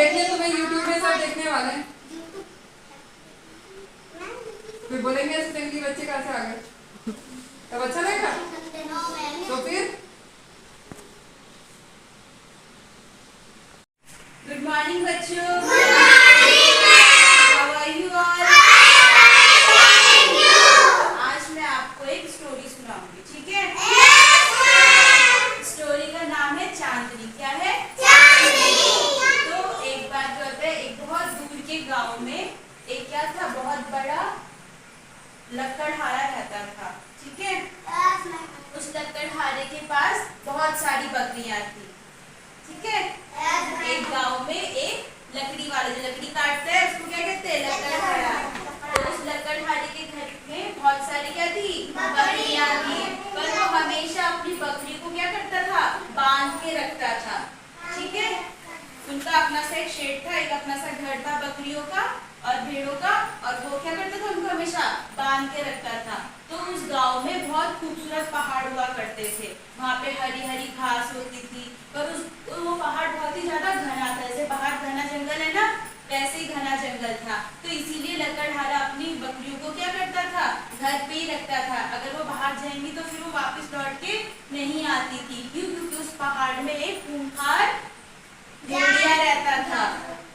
देखने तुम्हें यूट्यूब में सब देखने वाले हैं। फिर बोलेंगे ऐसे जंगली बच्चे कहाँ से आ गए, तब अच्छा लगेगा। तो फिर गुड मॉर्निंग बच्चों। How are you all? आज मैं आपको एक स्टोरी सुनाऊंगी, ठीक है? स्टोरी का नाम है चांदनी। क्या है? तो एक बार जो होता है, एक बहुत दूर के गांव में एक क्या था, बहुत बड़ा लकड़हारा रहता था, ठीक है? उस लकड़हारे के पास बहुत सारी बकरियां थी, ठीक है? एक गांव में एक लकड़ी वाला जो लकड़ी काटता है उसको क्या कहते हैं? लकड़हारा। तो उस लकड़हारे के घर में बहुत सारी क्या थी? बकरियां थी। पर वो हमेशा अपनी बकरी को क्या करता था? बांध के रखता था, ठीक है? उनका अपना सा एक शेड था, एक अपना सा घर था बकरियों का और भेड़ों का, और वो क्या करता था? उनको हमेशा बांध के रखता था। तो उस गांव में बहुत खूबसूरत पहाड़ हुआ करते थे, वहाँ पे हरी हरी घास होती थी, पर वो पहाड़ बहुत ही ज्यादा घना था। जैसे बाहर घना जंगल है ना, वैसे ही घना जंगल था। तो इसीलिए लकड़हारा अपनी बकरियों को क्या करता था? घर पे ही रखता था। अगर वो बाहर जाएंगी तो फिर वो वापस लौट के नहीं आती थी। क्यों? क्योंकि उस पहाड़ में एक खूंखार भेड़िया रहता था।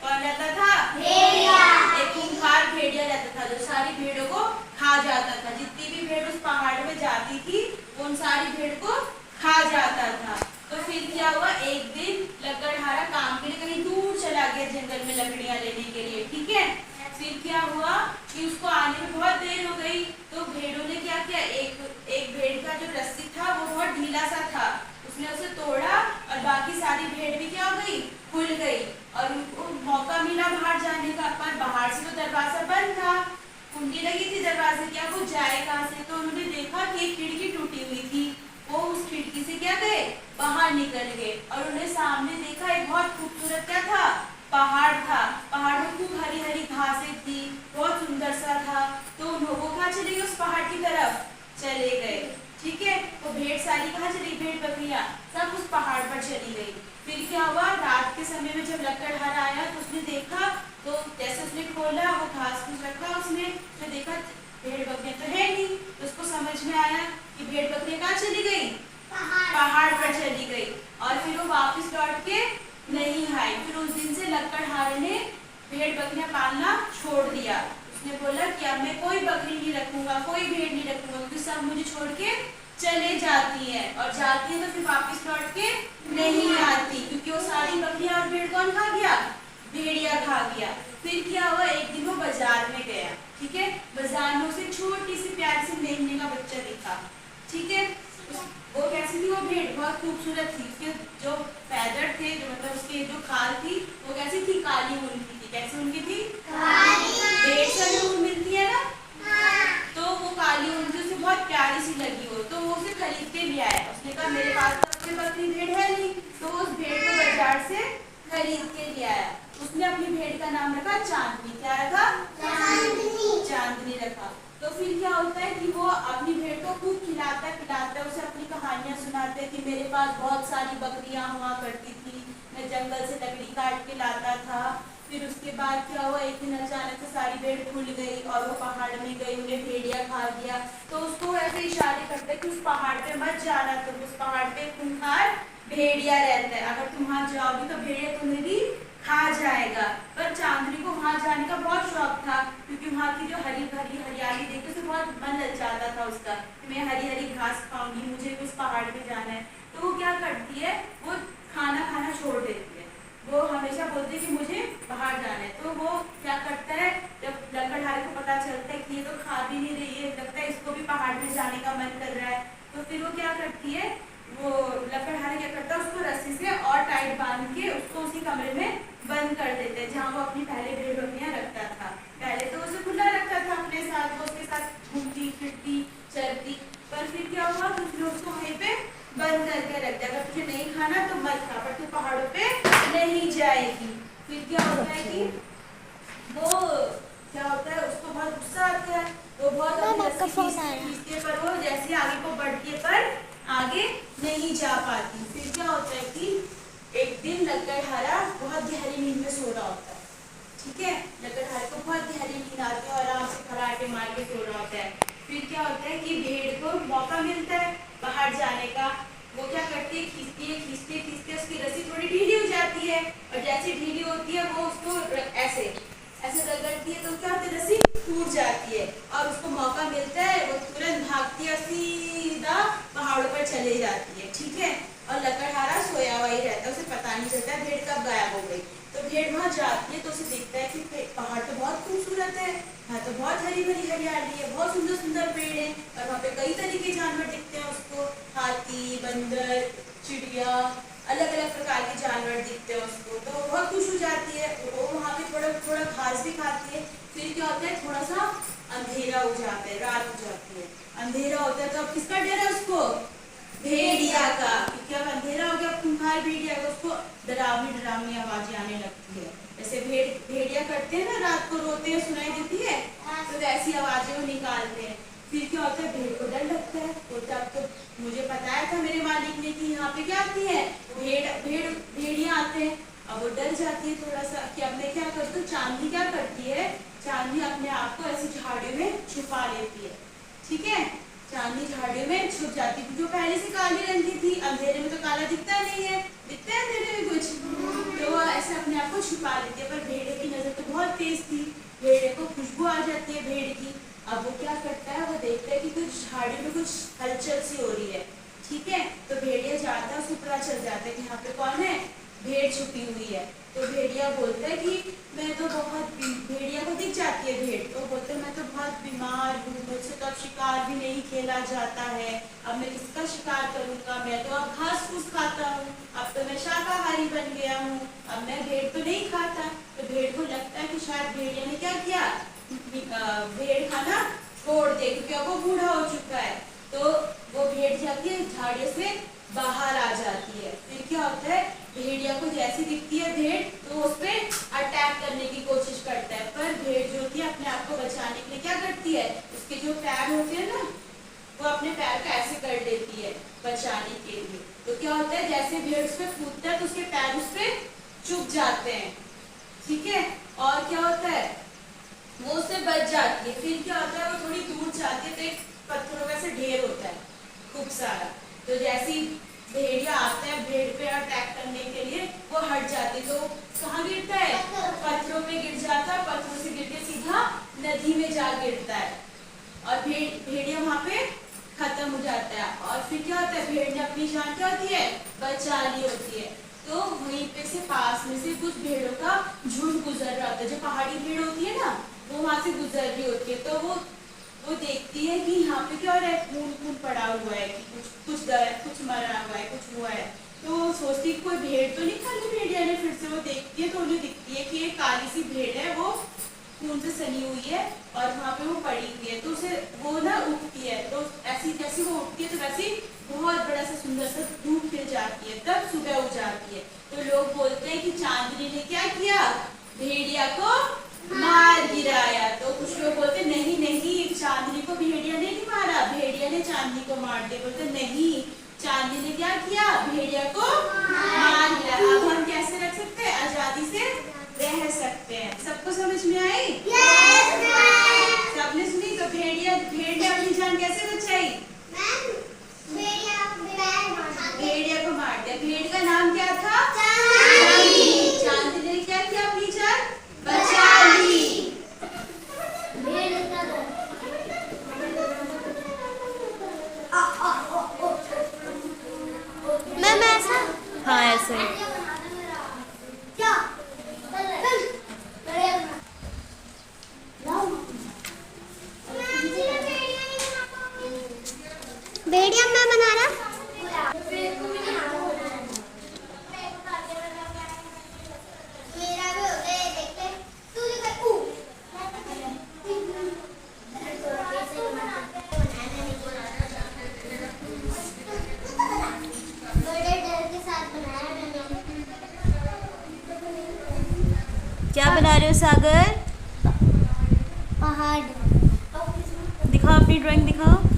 कौन रहता था? भेड़िया। एक खूंखार भेड़िया रहता था जो सारी भेड़ों को खा जाता था। जितनी भी भेड़ उस पहाड़ में जाती थी उन सारी भेड़ को खा जाता था। तो फिर क्या हुआ, एक दिन लकड़हारा काम के लिए कहीं दूर चला गया जंगल में लकड़ियां लेने के लिए, ठीक है? फिर क्या हुआ कि उसको आने में बहुत देर हो गई। तो भेड़ों ने क्या किया, एक भेड़ का जो रस्सी था वो बहुत ढीला सा था, उसने उसे तोड़ा और बाकी सारी भेड़ भी क्या हो गई? खुल गई। और उनको मौका मिला बाहर जाने का, पर बाहर से तो दरवाजा बंद था, कुंडी लगी थी दरवाजे की। अब वो जाए कहाँ से? तो उन्होंने देखा कि एक खिड़की टूटी हुई थी। वो उस खिड़की से क्या गए? बाहर निकल गए। और उन्हें सामने देखा एक बहुत खूबसूरत क्या था? पहाड़ था। पहाड़ में खूब हरी हरी घासें थी, बहुत सुंदर सा था। तो वो कहाँ चले गए? उस पहाड़ की तरफ चले गए, ठीक है? वो भेड़ सारी कहाँ चली? भेड़ बकरियां सब उस पहाड़ पर चली गई। फिर क्या हुआ, रात के समय में जब लकड़हारा आया तो उसने देखा, तो जैसे उसने खोला वो घास फूस रखा, उसने तो देखा भेड़ बकरियां तो है नहीं। तो उसको समझ में आया कि भेड़ बकरियां कहाँ चली गई? पहाड़ पर चली गई। और फिर वो वापस लौट के नहीं आई। फिर उस दिन से लकड़हारे ने भेड़ बकरियां पालना छोड़ दिया। उसने बोला कि अब मैं कोई बकरी नहीं रखूंगा, कोई भेड़ नहीं रखूंगा, क्योंकि सब मुझे छोड़ के चले जाती है, और जाती है तो फिर वापस लौट के नहीं आती, क्योंकि वो सारी बकरियां और भेड़ कौन खा गया? भेड़िया खा गया। फिर क्या हुआ, एक दिन वो बाजार में गया, ठीक है? बाजार में उसे छोटी सी प्यारी सी मेमने का बच्चा दिखा, ठीक है? वो कैसी थी? वो भेड़ बहुत खूबसूरत थी। उसके जो पैदर थे, जो मतलब उसके जो खाल थी, वो कैसी थी? काली ऊन की थी। कैसी ऊन की थी? भेड़ से ऊन मिलती है ना, तो वो काली ऊन थी, उसे बहुत प्यारी सी लगी हो, तो वो उसे खरीद के ले आया। उसने कहा मेरे पास तो अपने बकरी भेड़ है नहीं, तो उस भेड़ को बाजार से खरीद के ले आया। उसने अपनी भेड़ का नाम रखा चांदनी। क्या रखा? चांदनी रखा। तो फिर क्या होता है कि वो अपनी भेड़ को खूब खिलाता पिलाता, उसे अपनी कहानियां सुनाते हैं कि मेरे पास बहुत सारी बकरियां हुआ करती थी, मैं जंगल से लकड़ी काट के लाता था। फिर उसके बाद क्या हुआ, एक दिन अचानक से सारी भेड़ खुल गई और वो पहाड़ में गई, उन्हें भेड़िया खा गया। तो उसको ऐसे इशारे करते कि उस पहाड़ पे मत जाना, तुम उस पहाड़ पे खूंखार भेड़िया रहता है, अगर तुम वहां जाओगी तो भेड़िया तुम्हें भी खा जाएगा। पर चांदनी को वहां जाने का बहुत शौक था, क्योंकि वहां की जो हरी भरी हरियाली देख के उसे बहुत मन ललचाता था उसका, कि मैं हरी हरी घास खाऊंगी, मुझे उस पहाड़ पे जाना है। तो वो क्या करती है, वो खाना खाना छोड़ देती है। वो हमेशा बोलती है कि मुझे बाहर जाना है। तो वो क्या करता है, जब लकड़हारे को पता चलता है कि ये तो खा भी नहीं रही है, लगता है इसको भी पहाड़ में जाने का मन कर रहा है, तो फिर वो क्या करती है, वो लकड़हारे क्या करता है, उसको रस्सी से और टाइट बांध के उसको उसी कमरे में बंद कर देते हैं जहाँ वो अपनी पहले भेड़ बकरियां रखता था। पहले तो उसे खुला रखता था अपने साथ, वो उसके साथ घूमती फिरती चलती। पर फिर क्या हुआ, उसने उसको वहीं पे बंद करके रख दिया, अगर तुझे नहीं खाना तो मत खा, पर तू पहाड़ों पे नहीं जाएगी। फिर क्या होता है कि वो क्या होता है, उसको बहुत गुस्सा आता है, वो बहुत खींचते, पर वो जैसे आगे को बढ़ती है पर आगे नहीं जा पाती। फिर क्या होता है कि एक दिन लकड़हारा बहुत गहरी नींद में सो रहा होता है, ठीक है। लकड़हारे को बहुत गहरी नींद आती है और आराम से खराटे मार के सो रहा होता है। फिर क्या होता है कि भेड़ को मौका मिलता है बाहर जाने का। वो क्या करती है, खींचती है, खींचते खींचते उसकी रस्सी थोड़ी ढीली हो जाती है और जैसे ढीली होती है वो उसको ऐसे ऐसे रगड़ती है तो क्या होता है, रस्सी टूट जाती है और उसको मौका मिलता है, वो तुरंत भागती है, सीधा पहाड़ों पर चले जाती है, ठीक है। और लकड़हारा सोया हुआ ही रहता है, उसे पता नहीं चलता भेड़ कब गायब हो गई। तो भेड़ वहाँ जाती है तो उसे दिखता है कि पहाड़ तो बहुत खूबसूरत है, वहाँ तो बहुत हरी भरी हरियाली है, बहुत सुंदर सुंदर पेड़ है और वहाँ पे कई तरह के जानवर दिखते हैं उसको, हाथी, बंदर, चिड़िया, अलग अलग प्रकार के जानवर दिखते हैं उसको। तो वो बहुत खुश हो जाती है, वो वहाँ पे थोड़ा थोड़ा घास भी खाती है। फिर क्या होता है, थोड़ा सा अंधेरा हो जाता है, रात हो जाती है, अंधेरा होता है तो अब किसका डर है उसको, भेड़िया का, क्योंकि अब अंधेरा हो गया, कुम्हार भेड़िया का, उसको डरावनी डरावनी आवाजें आने लगती है। जैसे भेड़िया करते हैं ना, रात को रोते हैं, सुनाई देती है, तो वैसी आवाजें वो निकालते हैं। फिर क्या होता है, भेड़ को डर लगता है, बोलता अब तो मुझे बताया था मेरे मालिक ने कि यहाँ पे क्या आती है, भेड़िया आते हैं। अब वो डर जाती है थोड़ा सा कि अब मैं क्या करती हूँ। चांदनी क्या करती है, चांदनी अपने आप को ऐसी झाड़ियों में छुपा लेती है, ठीक है। चांदनी झाड़ियों में छुप जाती है, जो पहले से काली रंग की थी, अंधेरे में तो काला दिखता नहीं है, दिखता है अंधेरे में कुछ, तो वो ऐसे अपने आप को छुपा लेती है। पर भेड़े की नजर तो बहुत तेज थी, भेड़े को खुशबू आ जाती है भेड़ की। अब वो क्या करता है, वो देखता है कि कुछ झाड़ी में कुछ हलचल सी हो रही है, ठीक है। तो भेड़िया जाता है, उसको पता चल जाता है कि यहाँ पे कौन है, भेड़ छुपी हुई है। तो भेड़िया बोलता है कि मैं तो बहुत, भेड़िया को दिख जाती है भेड़, तो बोलते मैं तो बहुत बीमार हूँ, मुझसे तो अब शिकार भी नहीं खेला जाता है, अब मैं किसका शिकार करूँगा, मैं तो अब घास फूस खाता हूँ, अब तो मैं शाकाहारी बन गया हूँ, अब मैं भेड़ तो नहीं खाता। तो भेड़ को लगता है कि शायद भेड़िया ने क्या किया, भेड़ खाना छोड़ दे, क्योंकि अब वो बूढ़ा हो चुका है। तो वो भेड़ जाती है, झाड़ियों से बाहर आ जाती है। फिर क्या होता है, भेड़िया को जैसी दिखती है भेड़, तो उस पर अटैक करने की कोशिश करता है। पर भेड़ जो होती है अपने आप को बचाने के लिए क्या करती है, उसके जो पैर होते हैं ना, वो अपने पैर को ऐसे कर देती है बचाने के लिए। तो क्या होता है, जैसे भेड़ उस पर कूदता है तो उसके पैर उस पर चुभ जाते हैं, ठीक है। और क्या होता है, वो उससे बच जाती है। फिर क्या होता है, वो थोड़ी दूर जाती है तो एक पत्थरों का से ढेर होता है खूब सारा, तो जैसी भेड़िया आता है भेड़ पे अटैक करने के लिए, वो हट जाती है। तो कहाँ गिरता है, पत्थरों पे गिर जाता है, पत्थरों से गिर के सीधा नदी में जा गिरता है और भेड़िया वहाँ पे खत्म हो जाता है। और फिर क्या होता है, भेड़ ने अपनी जान क्या होती है, बचा ली होती है। तो वहीं पे से पास में से कुछ भेड़ों का झुंड गुजर रहा होता है, जो पहाड़ी भेड़ होती है ना, वो वहां से गुजर रही होती है। तो वो देखती है कि यहाँ पे क्या हो रहा है, खून खून पड़ा हुआ है, कि कुछ मरा हुआ है, कुछ हुआ है। तो वो सोचती है कोई भेड़ तो नहीं खा ली भेड़िया ने। फिर से वो देखती है तो उन्हें दिखती है कि एक काली सी भेड़ है, वो खून से सनी हुई है और वहाँ पे वो पड़ी हुई है। तो उसे वो ना उठती है, तो ऐसी जैसी वो उठती है तो वैसी बहुत बड़ा सा सुंदर सा धूप खिल जाती है, तब सुबह हो जाती है। तो लोग बोलते हैं कि चांदनी ने क्या किया, भेड़िया को मार गिराया। तो कुछ लोग बोलते नहीं नहीं, चांदनी को भेड़िया ने नहीं मारा, भेड़िया ने चांदनी को मार दिया। बोलते नहीं, चांदनी ने क्या किया, भेड़िया को मार गिराया। अब हम कैसे रख सकते हैं, आजादी से रह सकते हैं। सबको समझ में आई? सबने सुनी? तो भेड़ ने अपनी जान कैसे बचाई, भेड़िया को मार दिया। भेड़ का नाम क्या था, चांदनी ने क्या किया, अपनी जान बचा ली। मैम ऐसा, हाँ ऐसे भेड़िया मैं बना रहा। क्या बना रहे हो सागर? पहाड़ दिखाओ अपनी ड्राइंग दिखाओ।